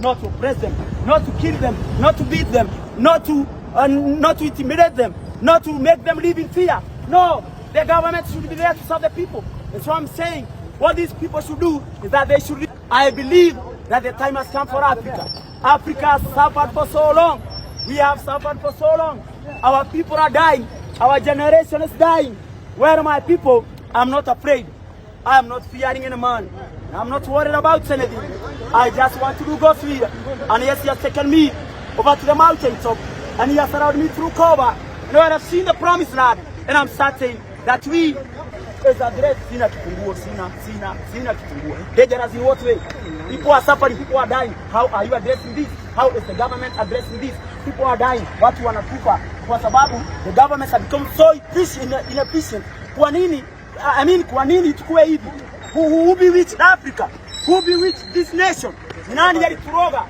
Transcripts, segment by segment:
not to oppress them, not to kill them, not to beat them, not to intimidate them, not to make them live in fear. No, the government should be there to serve the people. That's what I'm saying. What these people should do is that they should. I believe that the time has come for Africa. Africa has suffered for so long. We have suffered for so long. Our people are dying. Our generation is dying. Where are my people? I'm not afraid. I am not fearing any man. I'm not worried about anything. I just want to do God's will. And yes, He has taken me over to the mountaintop. And He has surrounded me through cover. And I have seen the promised land. And I'm certain that we is addressed. Sina kifunguo. Dangerous in what way? People are suffering. People are dying. How are you addressing this? How is the government addressing this? People are dying. Watu wanakufa kwa sababu the government has become so inefficient. Kwa nini? Kwa nini tukue hivi? Who bewitched Africa? Who bewitched this nation? Ni nani alituroga?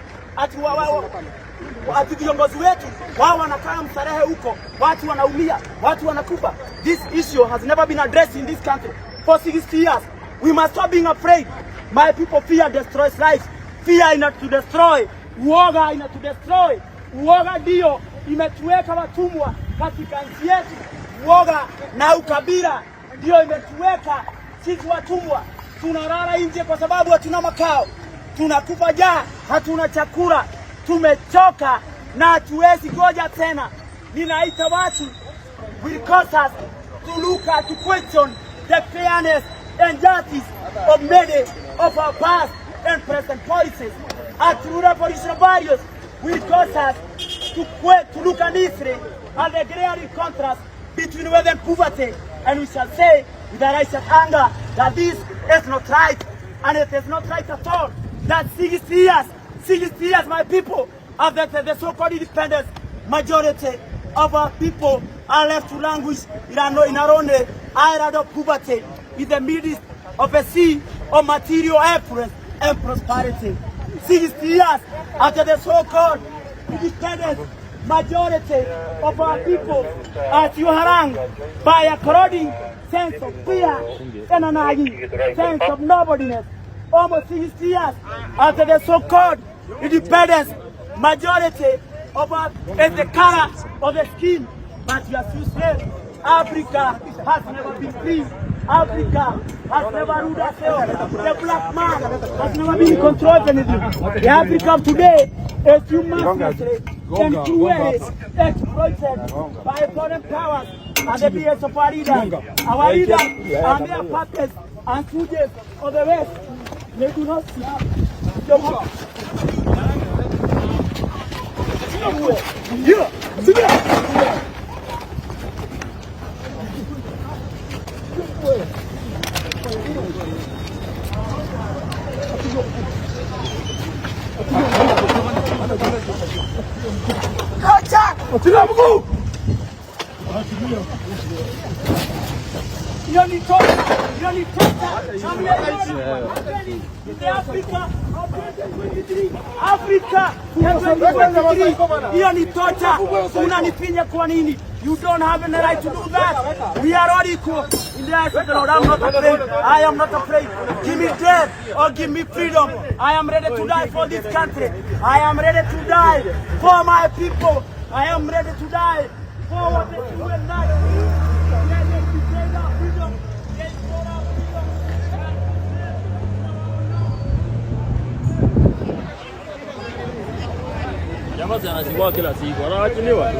Ati viongozi wetu wao wanakaa mstarehe huko, watu wanaumia, watu wanakufa. This issue has never been addressed in this country for 60 years. We must stop being afraid. My people, fear destroys life. Fear inatu destroy. Uoga inatu destroy. Uoga ndio imetuweka watumwa katika nchi yetu. Uoga na ukabila ndio imetuweka sisi watumwa. Tunalala nje kwa sababu hatuna makao. Tunakufa njaa, hatuna chakula. Tumechoka na hatuwezi ngoja tena. Ninaita watu will cause us to look at, to question the fairness and justice of many of our past and present policies. And through revolutionary values will cause us to look at history and the glaring contrast between wealth and poverty. And we shall say with a righteous anger that this is not right, and it is not right at all. That 60 years, my people, after the so-called independence, majority of our people are left to languish in our own island of poverty, in the midst of a sea of material affluence and prosperity. 60 years after the so-called independence, majority of our people are still harangued by a corroding sense of fear and a nagging sense of nobodiness. Almost 60 years after the so-called independence, majority of us is the color of the skin, but you are still slaves. Africa has never been free. Africa has never ruled herself. The black man has never been in control of anything. The Africa of today is too mercilessly and cruelly exploited by foreign powers and the BS of our leaders. Our leaders and their puppets and soldiers of the West. They do not see Africa, hiyo ni tocha. Unanifinya kwa nini? You don't have any right to do that. We are all equal in the eyes of the Lord. I'm not afraid. I am not afraid. Give me death or give me freedom. I am ready to die for this country. I am ready to die for my people. I am ready to die for what they do and not. Jamaa anachukua kila siku, anawachiliwa.